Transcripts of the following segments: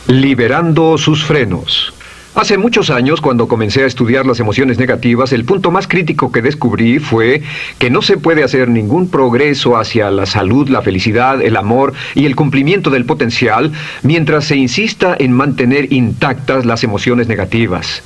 Liberando sus frenos. Hace muchos años, cuando comencé a estudiar las emociones negativas, el punto más crítico que descubrí fue que no se puede hacer ningún progreso hacia la salud, la felicidad, el amor y el cumplimiento del potencial mientras se insista en mantener intactas las emociones negativas.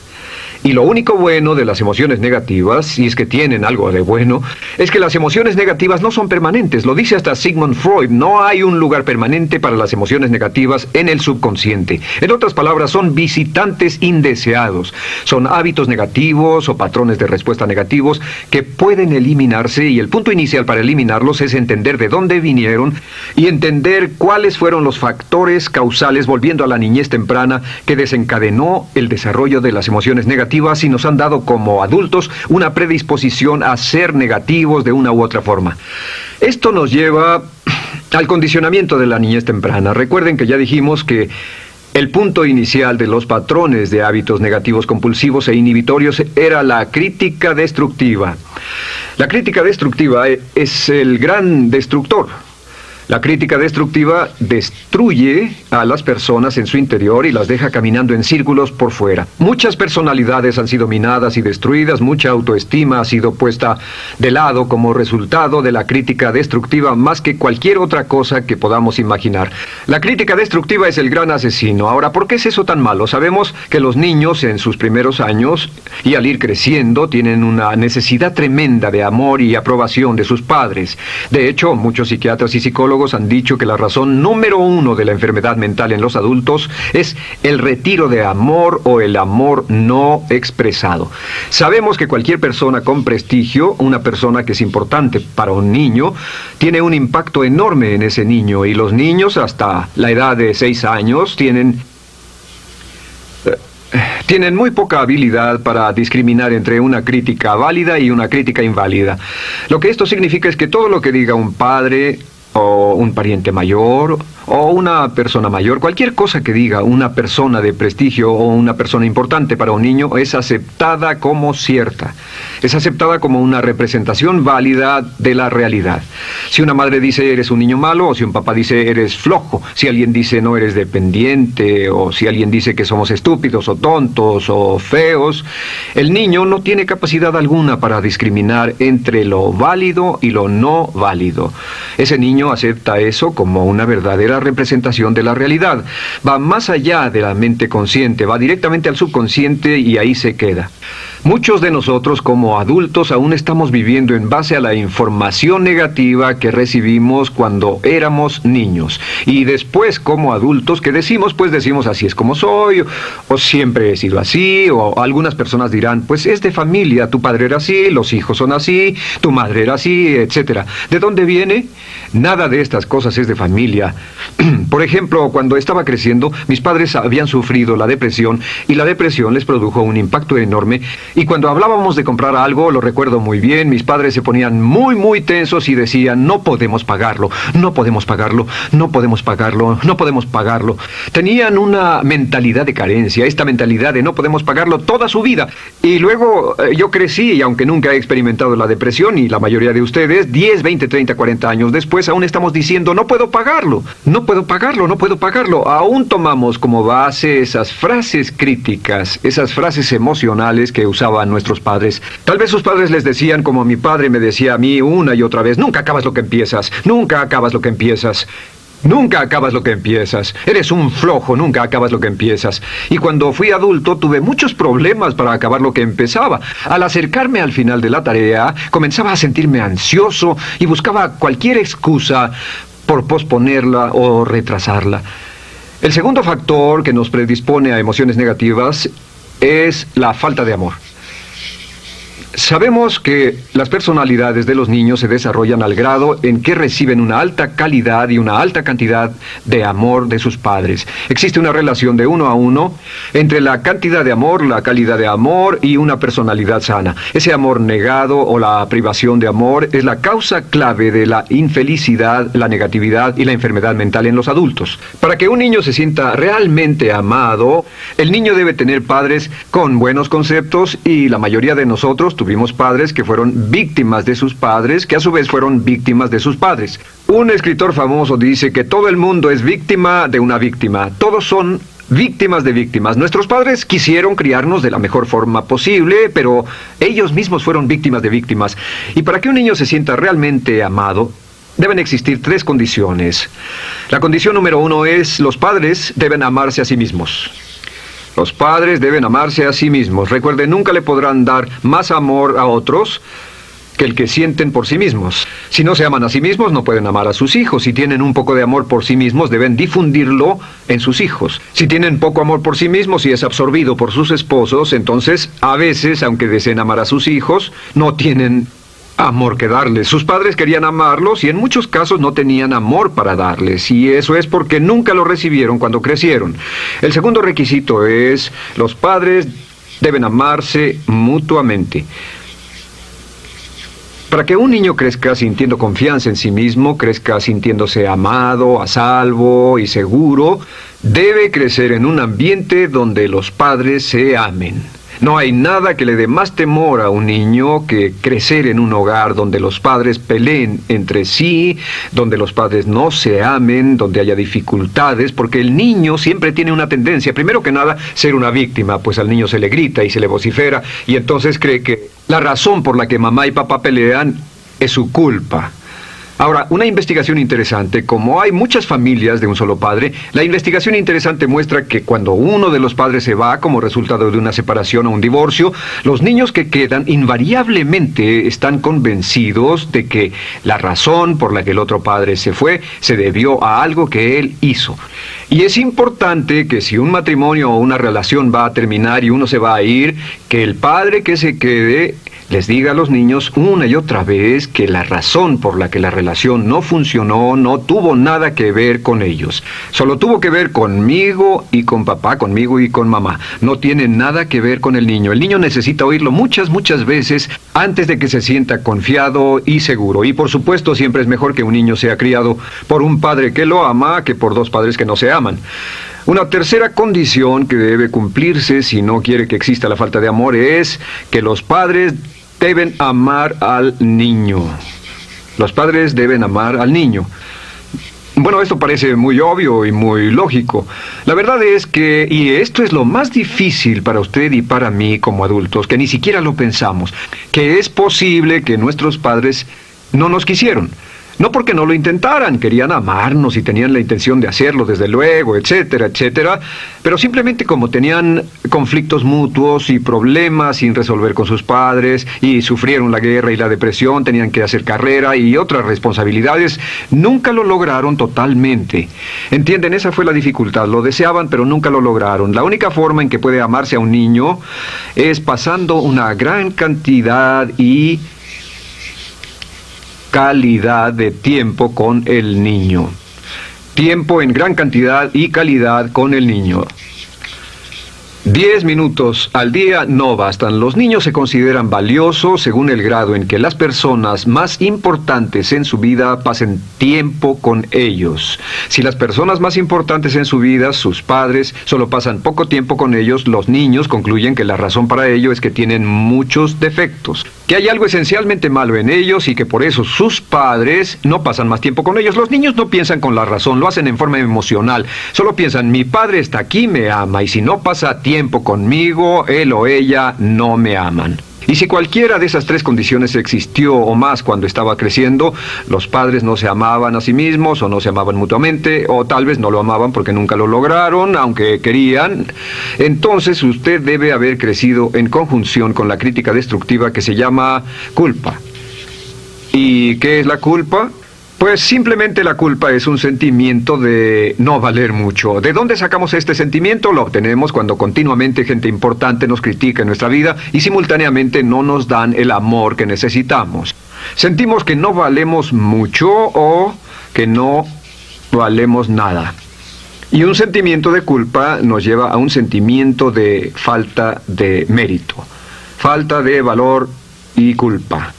Y lo único bueno de las emociones negativas, si es que tienen algo de bueno, es que las emociones negativas no son permanentes. Lo dice hasta Sigmund Freud, no hay un lugar permanente para las emociones negativas en el subconsciente. En otras palabras, son visitantes indeseados. Son hábitos negativos o patrones de respuesta negativos que pueden eliminarse, y el punto inicial para eliminarlos es entender de dónde vinieron y entender cuáles fueron los factores causales, volviendo a la niñez temprana, que desencadenó el desarrollo de las emociones negativas y nos han dado como adultos una predisposición a ser negativos de una u otra forma. Esto nos lleva al condicionamiento de la niñez temprana. Recuerden que ya dijimos que el punto inicial de los patrones de hábitos negativos compulsivos e inhibitorios era la crítica destructiva. La crítica destructiva es el gran destructor. La crítica destructiva destruye a las personas en su interior y las deja caminando en círculos por fuera. Muchas personalidades han sido minadas y destruidas, mucha autoestima ha sido puesta de lado como resultado de la crítica destructiva más que cualquier otra cosa que podamos imaginar. La crítica destructiva es el gran asesino. Ahora, ¿por qué es eso tan malo? Sabemos que los niños en sus primeros años y al ir creciendo tienen una necesidad tremenda de amor y aprobación de sus padres. De hecho, muchos psiquiatras y psicólogos han dicho que la razón número uno de la enfermedad mental en los adultos es el retiro de amor o el amor no expresado. Sabemos que cualquier persona con prestigio, una persona que es importante para un niño, tiene un impacto enorme en ese niño, y los niños hasta la edad de 6 años tienen muy poca habilidad para discriminar entre una crítica válida y una crítica inválida. Lo que esto significa es que todo lo que diga un padre o un pariente mayor, o una persona mayor, cualquier cosa que diga una persona de prestigio o una persona importante para un niño es aceptada como cierta. Es aceptada como una representación válida de la realidad. Si una madre dice eres un niño malo, o si un papá dice eres flojo, si alguien dice no eres dependiente, o si alguien dice que somos estúpidos o tontos o feos, el niño no tiene capacidad alguna para discriminar entre lo válido y lo no válido. Ese niño acepta eso como una verdadera representación de la realidad. Va más allá de la mente consciente, va directamente al subconsciente y ahí se queda. Muchos de nosotros como adultos aún estamos viviendo en base a la información negativa que recibimos cuando éramos niños. Y después como adultos, ¿qué decimos? Pues decimos así es como soy, o siempre he sido así, o algunas personas dirán, pues es de familia, tu padre era así, los hijos son así, tu madre era así, etc. ¿De dónde viene? Nada de estas cosas es de familia. Por ejemplo, cuando estaba creciendo, mis padres habían sufrido la depresión, y la depresión les produjo un impacto enorme. Y cuando hablábamos de comprar algo, lo recuerdo muy bien, mis padres se ponían muy tensos y decían, no podemos pagarlo, no podemos pagarlo, no podemos pagarlo, no podemos pagarlo. Tenían una mentalidad de carencia, esta mentalidad de no podemos pagarlo toda su vida. Y luego yo crecí, y aunque nunca he experimentado la depresión, y la mayoría de ustedes, 10, 20, 30, 40 años después, aún estamos diciendo, no puedo pagarlo, no puedo pagarlo, no puedo pagarlo. Aún tomamos como base esas frases críticas, esas frases emocionales que usaban nuestros padres. Tal vez sus padres les decían como mi padre me decía a mí una y otra vez, nunca acabas lo que empiezas, nunca acabas lo que empiezas. Nunca acabas lo que empiezas. Eres un flojo, nunca acabas lo que empiezas. Y cuando fui adulto tuve muchos problemas para acabar lo que empezaba. Al acercarme al final de la tarea, comenzaba a sentirme ansioso y buscaba cualquier excusa por posponerla o retrasarla. El segundo factor que nos predispone a emociones negativas es la falta de amor. Sabemos que las personalidades de los niños se desarrollan al grado en que reciben una alta calidad y una alta cantidad de amor de sus padres. Existe una relación de 1 a 1 entre la cantidad de amor, la calidad de amor y una personalidad sana. Ese amor negado o la privación de amor es la causa clave de la infelicidad, la negatividad y la enfermedad mental en los adultos. Para que un niño se sienta realmente amado, el niño debe tener padres con buenos conceptos, y la mayoría de nosotros tuvimos padres que fueron víctimas de sus padres, que a su vez fueron víctimas de sus padres. Un escritor famoso dice que todo el mundo es víctima de una víctima. Todos son Víctimas de víctimas. Nuestros padres quisieron criarnos de la mejor forma posible, pero ellos mismos fueron víctimas de víctimas. Y para que un niño se sienta realmente amado, deben existir 3 condiciones. La condición número 1 es: los padres deben amarse a sí mismos. Los padres deben amarse a sí mismos. Recuerden, nunca le podrán dar más amor a otros que el que sienten por sí mismos. Si no se aman a sí mismos, no pueden amar a sus hijos. Si tienen un poco de amor por sí mismos, deben difundirlo en sus hijos. Si tienen poco amor por sí mismos y es absorbido por sus esposos, entonces, a veces, aunque deseen amar a sus hijos, no tienen amor que darles. Sus padres querían amarlos y en muchos casos no tenían amor para darles. Y eso es porque nunca lo recibieron cuando crecieron. El segundo requisito es: los padres deben amarse mutuamente. Para que un niño crezca sintiendo confianza en sí mismo, crezca sintiéndose amado, a salvo y seguro, debe crecer en un ambiente donde los padres se amen. No hay nada que le dé más temor a un niño que crecer en un hogar donde los padres peleen entre sí, donde los padres no se amen, donde haya dificultades, porque el niño siempre tiene una tendencia, primero que nada, ser una víctima, pues al niño se le grita y se le vocifera, y entonces cree que la razón por la que mamá y papá pelean es su culpa. Ahora, una investigación interesante: como hay muchas familias de un solo padre, la investigación interesante muestra que cuando uno de los padres se va como resultado de una separación o un divorcio, los niños que quedan invariablemente están convencidos de que la razón por la que el otro padre se fue se debió a algo que él hizo. Y es importante que si un matrimonio o una relación va a terminar y uno se va a ir, que el padre que se quede les diga a los niños una y otra vez que la razón por la que la relación no funcionó no tuvo nada que ver con ellos. Solo tuvo que ver conmigo y con papá, conmigo y con mamá. No tiene nada que ver con el niño. El niño necesita oírlo muchas veces antes de que se sienta confiado y seguro. Y por supuesto, siempre es mejor que un niño sea criado por un padre que lo ama que por 2 padres que no se aman. Una tercera condición que debe cumplirse si no quiere que exista la falta de amor es que los padres deben amar al niño. Los padres deben amar al niño. Bueno, esto parece muy obvio y muy lógico. La verdad es que, y esto es lo más difícil para usted y para mí como adultos, que ni siquiera lo pensamos, que es posible que nuestros padres no nos quisieron. No porque no lo intentaran, querían amarnos y tenían la intención de hacerlo, desde luego, etcétera, etcétera, pero simplemente como tenían conflictos mutuos y problemas sin resolver con sus padres, y sufrieron la guerra y la depresión, tenían que hacer carrera y otras responsabilidades, nunca lo lograron totalmente. ¿Entienden? Esa fue la dificultad. Lo deseaban, pero nunca lo lograron. La única forma en que puede amarse a un niño es pasando una gran cantidad y calidad de tiempo con el niño. Tiempo en gran cantidad y calidad con el niño. 10 minutos al día no bastan. Los niños se consideran valiosos según el grado en que las personas más importantes en su vida pasen tiempo con ellos. Si las personas más importantes en su vida, sus padres, solo pasan poco tiempo con ellos, los niños concluyen que la razón para ello es que tienen muchos defectos, que hay algo esencialmente malo en ellos y que por eso sus padres no pasan más tiempo con ellos. Los niños no piensan con la razón, lo hacen en forma emocional. Solo piensan: mi padre está aquí, me ama, y si no pasa tiempo conmigo, él o ella no me aman. Y si cualquiera de esas 3 condiciones existió o más cuando estaba creciendo, los padres no se amaban a sí mismos, o no se amaban mutuamente, o tal vez no lo amaban porque nunca lo lograron, aunque querían, entonces usted debe haber crecido en conjunción con la crítica destructiva que se llama culpa. ¿Y qué es la culpa? Pues simplemente la culpa es un sentimiento de no valer mucho. ¿De dónde sacamos este sentimiento? Lo obtenemos cuando continuamente gente importante nos critica en nuestra vida y simultáneamente no nos dan el amor que necesitamos. Sentimos que no valemos mucho o que no valemos nada. Y un sentimiento de culpa nos lleva a un sentimiento de falta de mérito, falta de valor y culpa.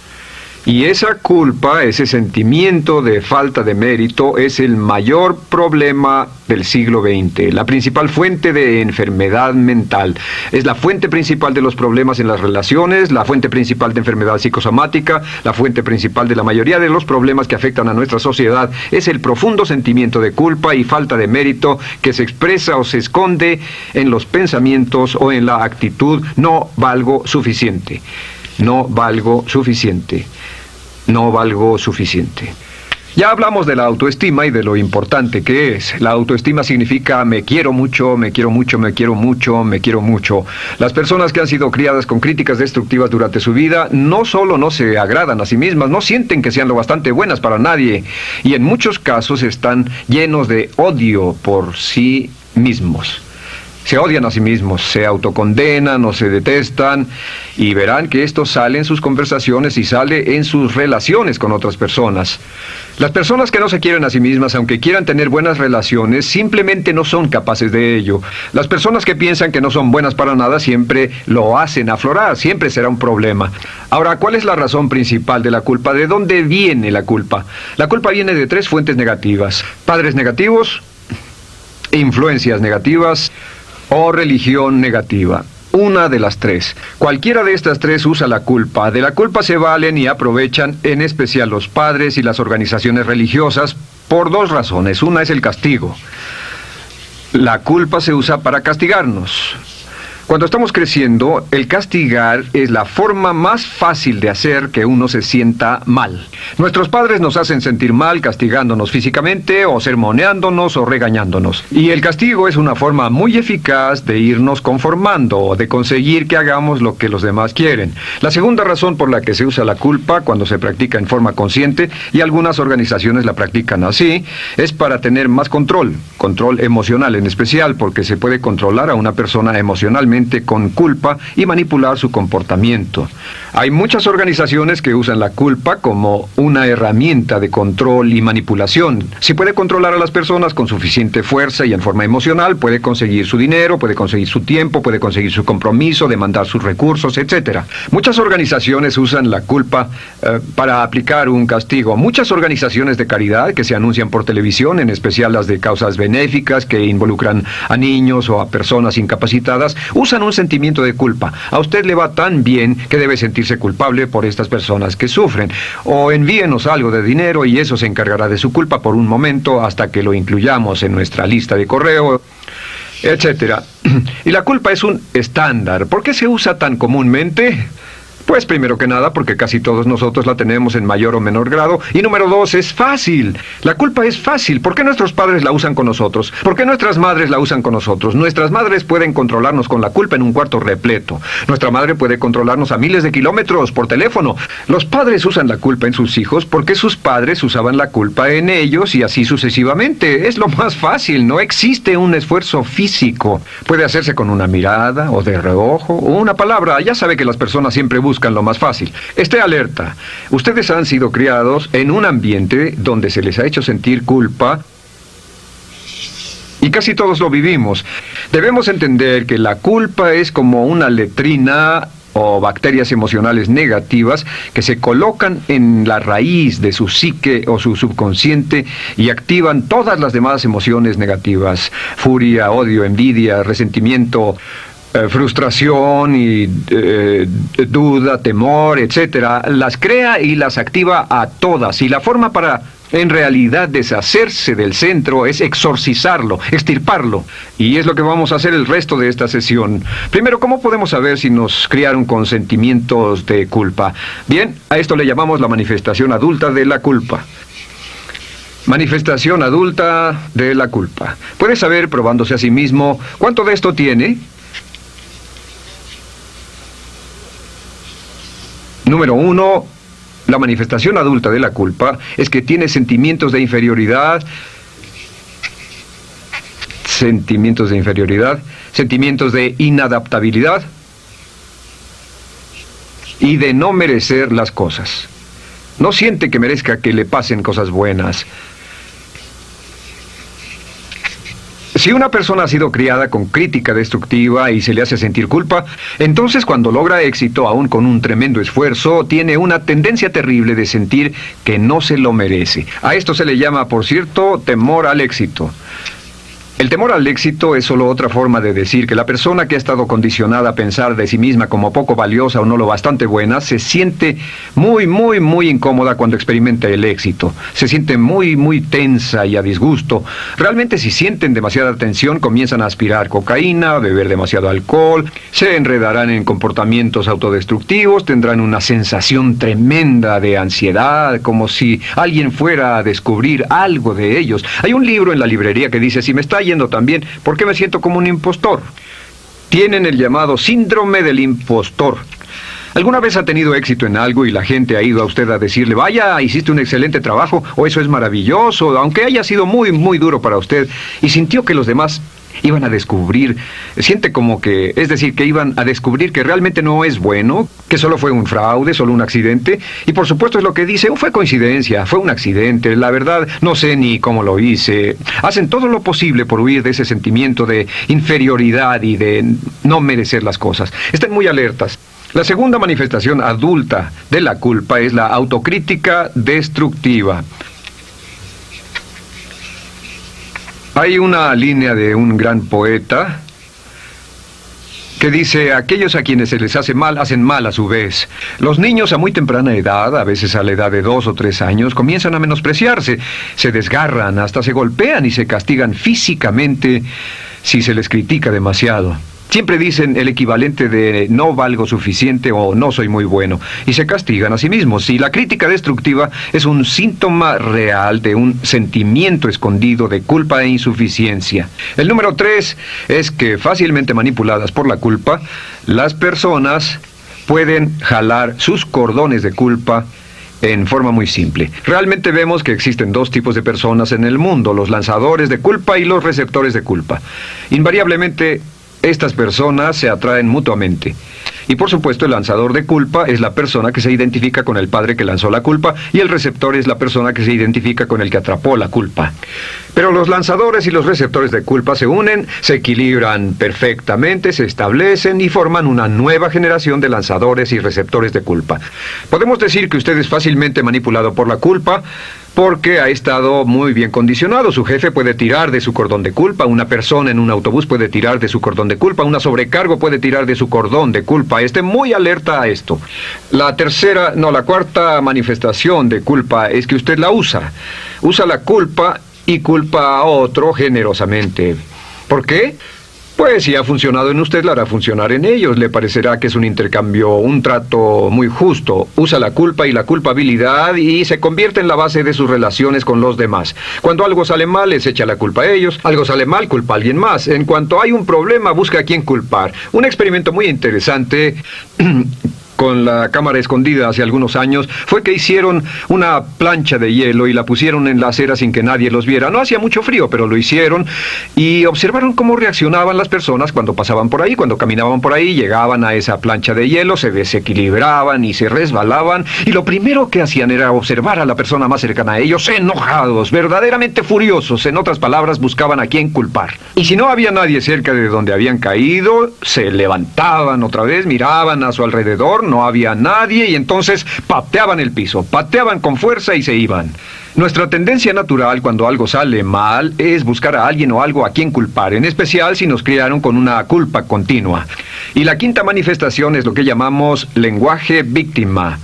Y esa culpa, ese sentimiento de falta de mérito, es el mayor problema del siglo XX, la principal fuente de enfermedad mental. Es la fuente principal de los problemas en las relaciones, la fuente principal de enfermedad psicosomática, la fuente principal de la mayoría de los problemas que afectan a nuestra sociedad. Es el profundo sentimiento de culpa y falta de mérito que se expresa o se esconde en los pensamientos o en la actitud: no valgo suficiente, no valgo suficiente, no valgo suficiente. Ya hablamos de la autoestima y de lo importante que es. La autoestima significa me quiero mucho, me quiero mucho, me quiero mucho, me quiero mucho. Las personas que han sido criadas con críticas destructivas durante su vida no solo no se agradan a sí mismas, no sienten que sean lo bastante buenas para nadie, y en muchos casos están llenos de odio por sí mismos. Se odian a sí mismos, se autocondenan o se detestan, y verán que esto sale en sus conversaciones y sale en sus relaciones con otras personas. Las personas que no se quieren a sí mismas, aunque quieran tener buenas relaciones, simplemente no son capaces de ello. Las personas que piensan que no son buenas para nada siempre lo hacen aflorar, siempre será un problema. Ahora, ¿cuál es la razón principal de la culpa? ¿De dónde viene la culpa? La culpa viene de 3 fuentes negativas: padres negativos, influencias negativas o religión negativa. Una de las 3. Cualquiera de estas 3 usa la culpa. De la culpa se valen y aprovechan, en especial los padres y las organizaciones religiosas, por 2 razones. Una es el castigo. La culpa se usa para castigarnos. Cuando estamos creciendo, el castigar es la forma más fácil de hacer que uno se sienta mal. Nuestros padres nos hacen sentir mal castigándonos físicamente, o sermoneándonos, o regañándonos. Y el castigo es una forma muy eficaz de irnos conformando, o de conseguir que hagamos lo que los demás quieren. La segunda razón por la que se usa la culpa cuando se practica en forma consciente, y algunas organizaciones la practican así, es para tener más control emocional en especial, porque se puede controlar a una persona emocionalmente con culpa y manipular su comportamiento. Hay muchas organizaciones que usan la culpa como una herramienta de control y manipulación. Si puede controlar a las personas con suficiente fuerza y en forma emocional, puede conseguir su dinero, puede conseguir su tiempo, puede conseguir su compromiso, demandar sus recursos, etc. Muchas organizaciones usan la culpa para aplicar un castigo. Muchas organizaciones de caridad que se anuncian por televisión, en especial las de causas benéficas que involucran a niños o a personas incapacitadas, usan un sentimiento de culpa. A usted le va tan bien que debe sentirse culpable por estas personas que sufren. O envíenos algo de dinero y eso se encargará de su culpa por un momento hasta que lo incluyamos en nuestra lista de correo, etcétera. Y la culpa es un estándar. ¿Por qué se usa tan comúnmente? Pues primero que nada porque casi todos nosotros la tenemos en mayor o menor grado. Y número 2, es fácil. La culpa es fácil. ¿Por qué nuestros padres la usan con nosotros? ¿Por qué nuestras madres la usan con nosotros? Nuestras madres pueden controlarnos con la culpa en un cuarto repleto. Nuestra madre puede controlarnos a miles de kilómetros por teléfono. Los padres usan la culpa en sus hijos porque sus padres usaban la culpa en ellos y así sucesivamente. Es lo más fácil. No existe un esfuerzo físico. Puede hacerse con una mirada o de reojo o una palabra. Ya sabe que las personas siempre buscan lo más fácil. Esté alerta. Ustedes han sido criados en un ambiente donde se les ha hecho sentir culpa y casi todos lo vivimos. Debemos entender que la culpa es como una letrina o bacterias emocionales negativas que se colocan en la raíz de su psique o su subconsciente y activan todas las demás emociones negativas: furia, odio, envidia, resentimiento, frustración y duda, temor, etcétera. Las crea y las activa a todas, y la forma para en realidad deshacerse del centro es exorcizarlo, extirparlo, y es lo que vamos a hacer el resto de esta sesión. Primero, ¿cómo podemos saber si nos criaron con sentimientos de culpa? Bien, a esto le llamamos la manifestación adulta de la culpa. Manifestación adulta de la culpa. Puede saber, probándose a sí mismo, cuánto de esto tiene. Número 1, la manifestación adulta de la culpa es que tiene sentimientos de inferioridad, sentimientos de inadaptabilidad y de no merecer las cosas. No siente que merezca que le pasen cosas buenas. Si una persona ha sido criada con crítica destructiva y se le hace sentir culpa, entonces cuando logra éxito, aún con un tremendo esfuerzo, tiene una tendencia terrible de sentir que no se lo merece. A esto se le llama, por cierto, temor al éxito. El temor al éxito es solo otra forma de decir que la persona que ha estado condicionada a pensar de sí misma como poco valiosa o no lo bastante buena, se siente muy incómoda cuando experimenta el éxito. Se siente muy tensa y a disgusto. Realmente si sienten demasiada tensión, comienzan a aspirar cocaína, a beber demasiado alcohol, se enredarán en comportamientos autodestructivos, tendrán una sensación tremenda de ansiedad, como si alguien fuera a descubrir algo de ellos. Hay un libro en la librería que dice, si me está yendo también, ¿por qué me siento como un impostor? Tienen el llamado síndrome del impostor. ¿Alguna vez ha tenido éxito en algo y la gente ha ido a usted a decirle, vaya, hiciste un excelente trabajo, o eso es maravilloso, aunque haya sido muy duro para usted, y sintió que los demás iban a descubrir, siente como que, es decir, que iban a descubrir que realmente no es bueno, que solo fue un fraude, solo un accidente, y por supuesto es lo que dice, fue coincidencia, fue un accidente, la verdad, no sé ni cómo lo hice. Hacen todo lo posible por huir de ese sentimiento de inferioridad y de no merecer las cosas. Estén muy alertas. La segunda manifestación adulta de la culpa es la autocrítica destructiva. Hay una línea de un gran poeta que dice, aquellos a quienes se les hace mal, hacen mal a su vez. Los niños a muy temprana edad, a veces a la edad de 2 o 3 años, comienzan a menospreciarse, se desgarran, hasta se golpean y se castigan físicamente si se les critica demasiado. Siempre dicen el equivalente de no valgo suficiente o no soy muy bueno, y se castigan a sí mismos. Y la crítica destructiva es un síntoma real de un sentimiento escondido de culpa e insuficiencia. El número 3 es que, fácilmente manipuladas por la culpa, las personas pueden jalar sus cordones de culpa en forma muy simple. Realmente vemos que existen 2 tipos de personas en el mundo, los lanzadores de culpa y los receptores de culpa. Invariablemente, estas personas se atraen mutuamente. Y por supuesto el lanzador de culpa es la persona que se identifica con el padre que lanzó la culpa, y el receptor es la persona que se identifica con el que atrapó la culpa. Pero los lanzadores y los receptores de culpa se unen, se equilibran perfectamente, se establecen y forman una nueva generación de lanzadores y receptores de culpa. Podemos decir que usted es fácilmente manipulado por la culpa porque ha estado muy bien condicionado. Su jefe puede tirar de su cordón de culpa, una persona en un autobús puede tirar de su cordón de culpa, una sobrecargo puede tirar de su cordón de culpa. Esté muy alerta a esto. La cuarta manifestación de culpa es que usted la usa. Usa la culpa y culpa a otro generosamente. ¿Por qué? Pues si ha funcionado en usted, la hará funcionar en ellos. Le parecerá que es un intercambio, un trato muy justo. Usa la culpa y la culpabilidad y se convierte en la base de sus relaciones con los demás. Cuando algo sale mal, les echa la culpa a ellos. Algo sale mal, culpa a alguien más. En cuanto hay un problema, busca a quién culpar. Un experimento muy interesante con la cámara escondida hace algunos años fue que hicieron una plancha de hielo y la pusieron en la acera sin que nadie los viera. No hacía mucho frío, pero lo hicieron y observaron cómo reaccionaban las personas cuando pasaban por ahí, cuando caminaban por ahí, llegaban a esa plancha de hielo, se desequilibraban y se resbalaban, y lo primero que hacían era observar a la persona más cercana a ellos, enojados, verdaderamente furiosos. En otras palabras, buscaban a quién culpar. Y si no había nadie cerca de donde habían caído, se levantaban otra vez, miraban a su alrededor, no había nadie, y entonces pateaban el piso, pateaban con fuerza y se iban. Nuestra tendencia natural cuando algo sale mal es buscar a alguien o algo a quien culpar, en especial si nos criaron con una culpa continua. Y la quinta manifestación es lo que llamamos lenguaje víctima.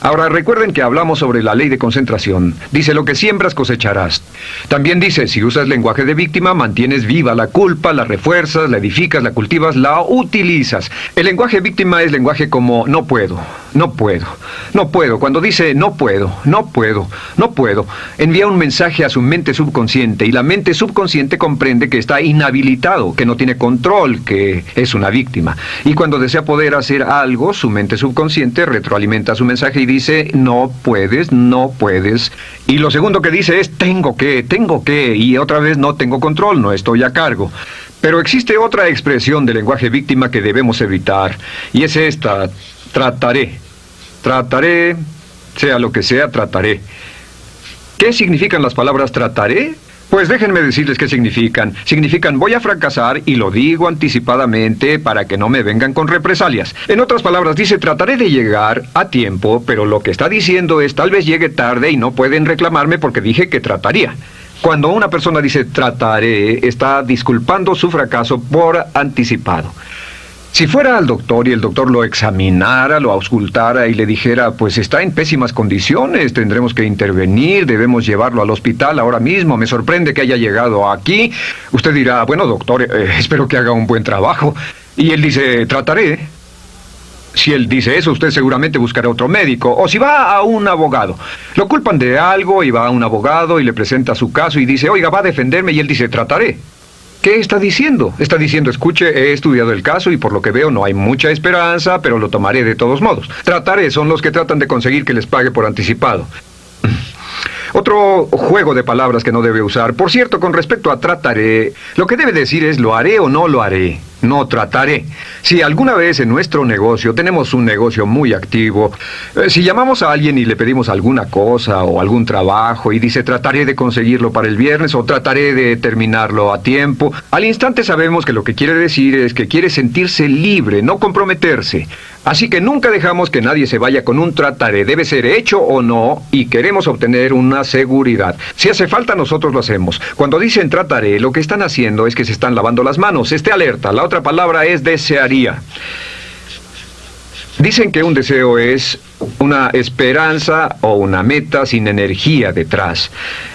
Ahora, recuerden que hablamos sobre la ley de concentración. Dice, lo que siembras cosecharás. También dice, si usas lenguaje de víctima, mantienes viva la culpa, la refuerzas, la edificas, la cultivas, la utilizas. El lenguaje víctima es lenguaje como no puedo, no puedo, no puedo. Cuando dice no puedo, no puedo, no puedo, envía un mensaje a su mente subconsciente, y la mente subconsciente comprende que está inhabilitado, que no tiene control, que es una víctima. Y cuando desea poder hacer algo, su mente subconsciente retroalimenta su mensaje y dice, no puedes, no puedes. Y lo segundo que dice es, tengo que, y otra vez no tengo control, no estoy a cargo. Pero existe otra expresión del lenguaje víctima que debemos evitar, y es esta, trataré. Trataré, sea lo que sea, trataré. ¿Qué significan las palabras trataré? Pues déjenme decirles qué significan. Significan voy a fracasar y lo digo anticipadamente para que no me vengan con represalias. En otras palabras, dice trataré de llegar a tiempo, pero lo que está diciendo es tal vez llegue tarde y no pueden reclamarme porque dije que trataría. Cuando una persona dice trataré, está disculpando su fracaso por anticipado. Si fuera al doctor y el doctor lo examinara, lo auscultara y le dijera, pues está en pésimas condiciones, tendremos que intervenir, debemos llevarlo al hospital ahora mismo, me sorprende que haya llegado aquí. Usted dirá, bueno doctor, espero que haga un buen trabajo. Y él dice, trataré. Si él dice eso, usted seguramente buscará otro médico. O si va a un abogado. Lo culpan de algo y va a un abogado y le presenta su caso y dice, oiga, va a defenderme, y él dice, trataré. ¿Qué está diciendo? Está diciendo, escuche, he estudiado el caso y por lo que veo no hay mucha esperanza, pero lo tomaré de todos modos. Trataré son los que tratan de conseguir que les pague por anticipado. Otro juego de palabras que no debe usar. Por cierto, con respecto a trataré, lo que debe decir es lo haré o no lo haré. No trataré. Si alguna vez en nuestro negocio, tenemos un negocio muy activo, si llamamos a alguien y le pedimos alguna cosa o algún trabajo y dice trataré de conseguirlo para el viernes o trataré de terminarlo a tiempo, al instante sabemos que lo que quiere decir es que quiere sentirse libre, no comprometerse. Así que nunca dejamos que nadie se vaya con un trataré. Debe ser hecho o no y queremos obtener una seguridad. Si hace falta, nosotros lo hacemos. Cuando dicen trataré, lo que están haciendo es que se están lavando las manos. Esté alerta. La otra palabra es desearía. Dicen que un deseo es una esperanza o una meta sin energía detrás.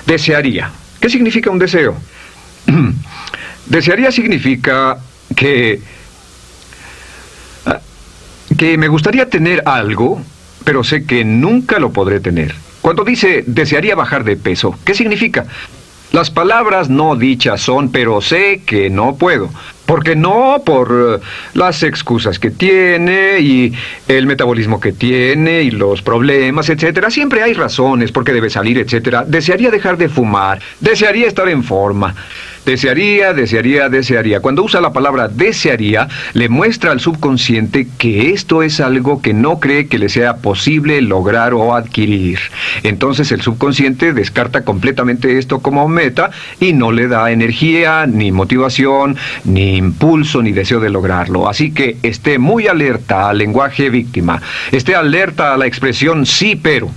Desearía. ¿Qué significa un deseo? Desearía significa que me gustaría tener algo, pero sé que nunca lo podré tener. Cuando dice desearía bajar de peso, ¿qué significa? Las palabras no dichas son, pero sé que no puedo. ¿Por qué no? Por las excusas que tiene y el metabolismo que tiene y los problemas, etcétera. Siempre hay razones por qué debe salir, etcétera. Desearía dejar de fumar. Desearía estar en forma. Desearía. Cuando usa la palabra desearía, le muestra al subconsciente que esto es algo que no cree que le sea posible lograr o adquirir. Entonces el subconsciente descarta completamente esto como meta y no le da energía, ni motivación, ni impulso, ni deseo de lograrlo. Así que esté muy alerta al lenguaje víctima. Esté alerta a la expresión sí, pero.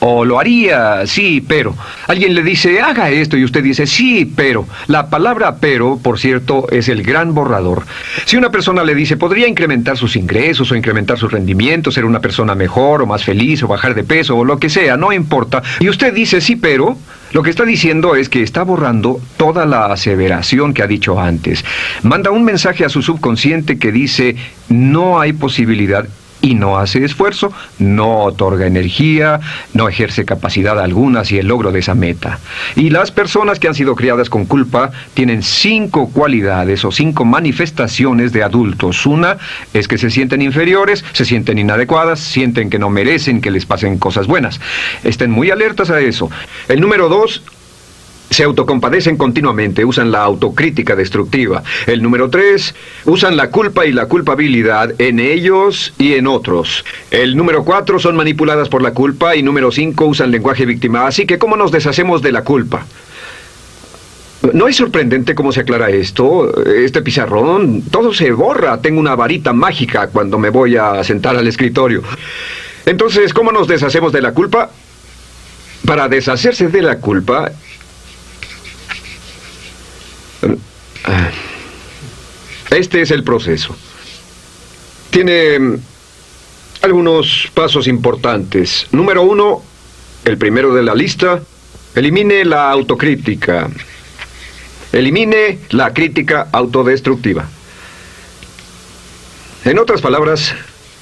O lo haría, sí, pero. Alguien le dice, haga esto, y usted dice, sí, pero. La palabra pero, por cierto, es el gran borrador. Si una persona le dice, podría incrementar sus ingresos o incrementar su rendimiento, ser una persona mejor o más feliz o bajar de peso o lo que sea, no importa. Y usted dice, sí, pero. Lo que está diciendo es que está borrando toda la aseveración que ha dicho antes. Manda un mensaje a su subconsciente que dice, no hay posibilidad. Y no hace esfuerzo, no otorga energía, no ejerce capacidad alguna hacia el logro de esa meta. Y las personas que han sido criadas con culpa tienen 5 cualidades o 5 manifestaciones de adultos. Una es que se sienten inferiores, se sienten inadecuadas, sienten que no merecen que les pasen cosas buenas. Estén muy alertas a eso. El número 2... se autocompadecen continuamente, usan la autocrítica destructiva. El número 3, usan la culpa y la culpabilidad en ellos y en otros. El número 4, son manipuladas por la culpa. Y número 5, usan lenguaje víctima. Así que, ¿cómo nos deshacemos de la culpa? ¿No es sorprendente cómo se aclara esto? Este pizarrón, todo se borra. Tengo una varita mágica cuando me voy a sentar al escritorio. Entonces, ¿cómo nos deshacemos de la culpa? Para deshacerse de la culpa... este es el proceso. Tiene algunos pasos importantes. Número 1, el primero de la lista, elimine la autocrítica. Elimine la crítica autodestructiva. En otras palabras,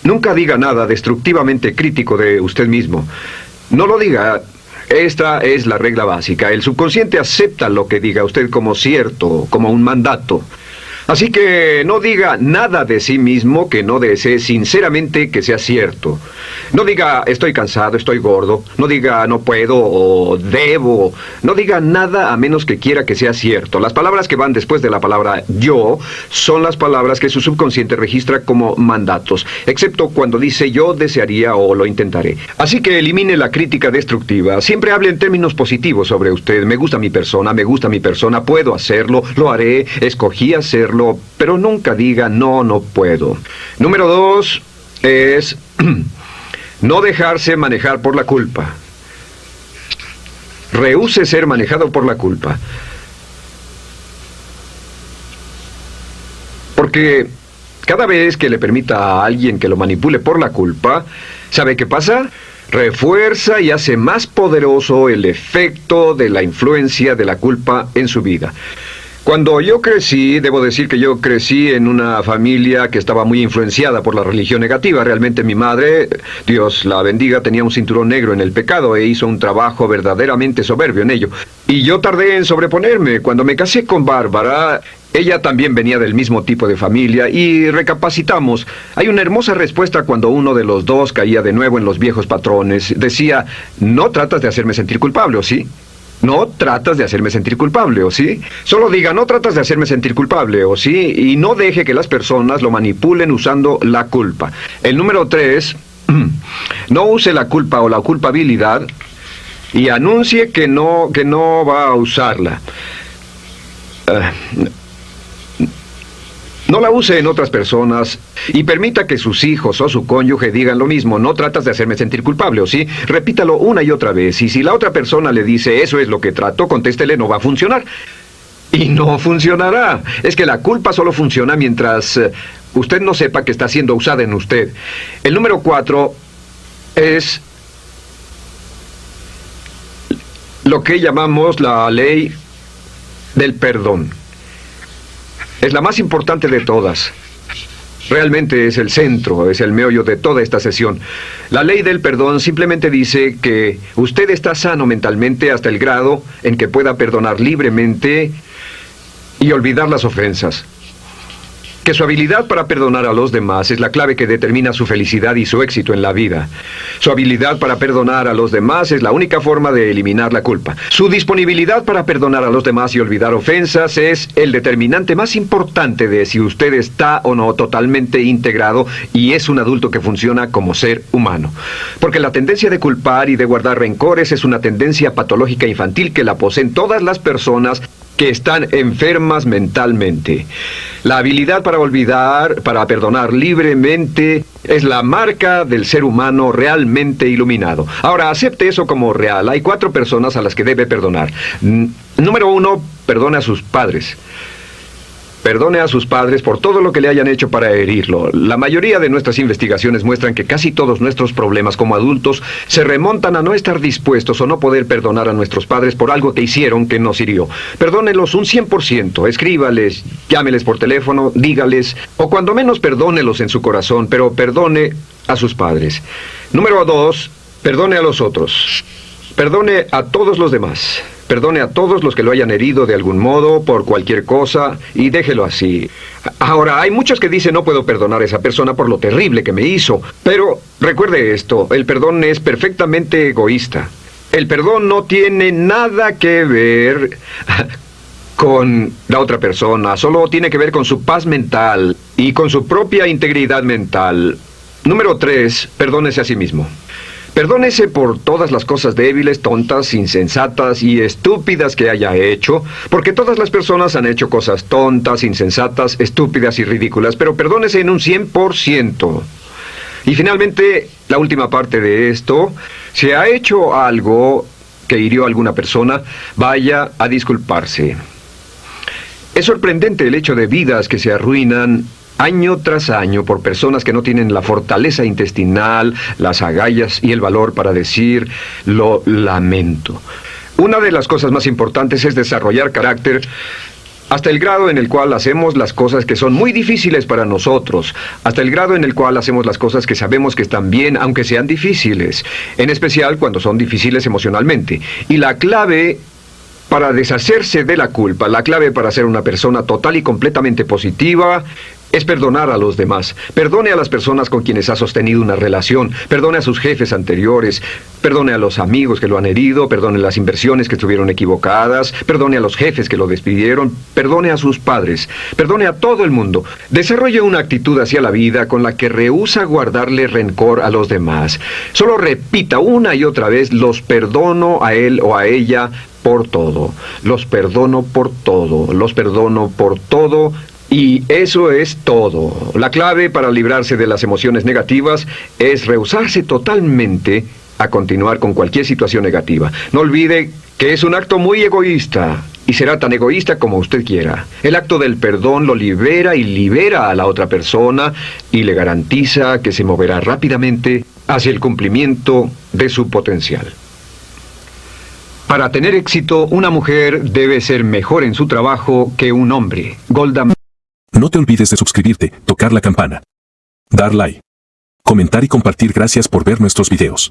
nunca diga nada destructivamente crítico de usted mismo. No lo diga. Esta es la regla básica. El subconsciente acepta lo que diga usted como cierto, como un mandato. Así que no diga nada de sí mismo que no desee sinceramente que sea cierto. No diga estoy cansado, estoy gordo. No diga no puedo o debo. No diga nada a menos que quiera que sea cierto. Las palabras que van después de la palabra yo son las palabras que su subconsciente registra como mandatos, excepto cuando dice yo desearía o lo intentaré. Así que elimine la crítica destructiva. Siempre hable en términos positivos sobre usted. Me gusta mi persona, puedo hacerlo, lo haré, escogí hacerlo. Pero nunca diga no, no puedo. Número 2 es no dejarse manejar por la culpa. Rehúse ser manejado por la culpa. Porque cada vez que le permita a alguien que lo manipule por la culpa, ¿sabe qué pasa? Refuerza y hace más poderoso el efecto de la influencia de la culpa en su vida. Cuando yo crecí, debo decir que yo crecí en una familia que estaba muy influenciada por la religión negativa. Realmente mi madre, Dios la bendiga, tenía un cinturón negro en el pecado e hizo un trabajo verdaderamente soberbio en ello. Y yo tardé en sobreponerme. Cuando me casé con Bárbara, ella también venía del mismo tipo de familia y recapacitamos. Hay una hermosa respuesta cuando uno de los dos caía de nuevo en los viejos patrones. Decía, no tratas de hacerme sentir culpable, ¿o sí? No tratas de hacerme sentir culpable, ¿o sí? Solo diga, no tratas de hacerme sentir culpable, ¿o sí? Y no deje que las personas lo manipulen usando la culpa. El número 3, no use la culpa o la culpabilidad y anuncie que no va a usarla. No la use en otras personas y permita que sus hijos o su cónyuge digan lo mismo. No tratas de hacerme sentir culpable, ¿o sí? Repítalo una y otra vez. Y si la otra persona le dice, eso es lo que trato, contéstele, no va a funcionar. Y no funcionará. Es que la culpa solo funciona mientras usted no sepa que está siendo usada en usted. El número 4 es lo que llamamos la ley del perdón. Es la más importante de todas. Realmente es el centro, es el meollo de toda esta sesión. La ley del perdón simplemente dice que usted está sano mentalmente hasta el grado en que pueda perdonar libremente y olvidar las ofensas. Que su habilidad para perdonar a los demás es la clave que determina su felicidad y su éxito en la vida. Su habilidad para perdonar a los demás es la única forma de eliminar la culpa. Su disponibilidad para perdonar a los demás y olvidar ofensas es el determinante más importante de si usted está o no totalmente integrado y es un adulto que funciona como ser humano. Porque la tendencia de culpar y de guardar rencores es una tendencia patológica infantil que la poseen todas las personas que están enfermas mentalmente. La habilidad para olvidar, para perdonar libremente, es la marca del ser humano realmente iluminado. Ahora, acepte eso como real. Hay 4 personas a las que debe perdonar. Número 1, perdone a sus padres. Perdone a sus padres por todo lo que le hayan hecho para herirlo. La mayoría de nuestras investigaciones muestran que casi todos nuestros problemas como adultos se remontan a no estar dispuestos o no poder perdonar a nuestros padres por algo que hicieron que nos hirió. Perdónelos un 100%, escríbales, llámeles por teléfono, dígales, o cuando menos perdónelos en su corazón, pero perdone a sus padres. Número 2, perdone a los otros. Perdone a todos los demás. Perdone a todos los que lo hayan herido de algún modo, por cualquier cosa, y déjelo así. Ahora, hay muchos que dicen no puedo perdonar a esa persona por lo terrible que me hizo. Pero recuerde esto, el perdón es perfectamente egoísta. El perdón no tiene nada que ver con la otra persona, solo tiene que ver con su paz mental y con su propia integridad mental. Número 3, perdónese a sí mismo. Perdónese por todas las cosas débiles, tontas, insensatas y estúpidas que haya hecho, porque todas las personas han hecho cosas tontas, insensatas, estúpidas y ridículas, pero perdónese en un 100%. Y finalmente, la última parte de esto, si ha hecho algo que hirió a alguna persona, vaya a disculparse. Es sorprendente el hecho de vidas que se arruinan año tras año por personas que no tienen la fortaleza intestinal, las agallas y el valor para decir lo lamento. Una de las cosas más importantes es desarrollar carácter hasta el grado en el cual hacemos las cosas que son muy difíciles para nosotros, hasta el grado en el cual hacemos las cosas que sabemos que están bien, aunque sean difíciles, en especial cuando son difíciles emocionalmente. Y la clave Para deshacerse de la culpa, la clave para ser una persona total y completamente positiva es perdonar a los demás. Perdone a las personas con quienes ha sostenido una relación. Perdone a sus jefes anteriores. Perdone a los amigos que lo han herido. Perdone las inversiones que estuvieron equivocadas. Perdone a los jefes que lo despidieron. Perdone a sus padres. Perdone a todo el mundo. Desarrolle una actitud hacia la vida con la que rehúsa guardarle rencor a los demás. Solo repita una y otra vez: los perdono a él o a ella por todo. Los perdono por todo. Los perdono por todo. Y eso es todo. La clave para librarse de las emociones negativas es rehusarse totalmente a continuar con cualquier situación negativa. No olvide que es un acto muy egoísta y será tan egoísta como usted quiera. El acto del perdón lo libera y libera a la otra persona y le garantiza que se moverá rápidamente hacia el cumplimiento de su potencial. Para tener éxito, una mujer debe ser mejor en su trabajo que un hombre. Golda. No te olvides de suscribirte, tocar la campana, dar like, comentar y compartir. Gracias por ver nuestros videos.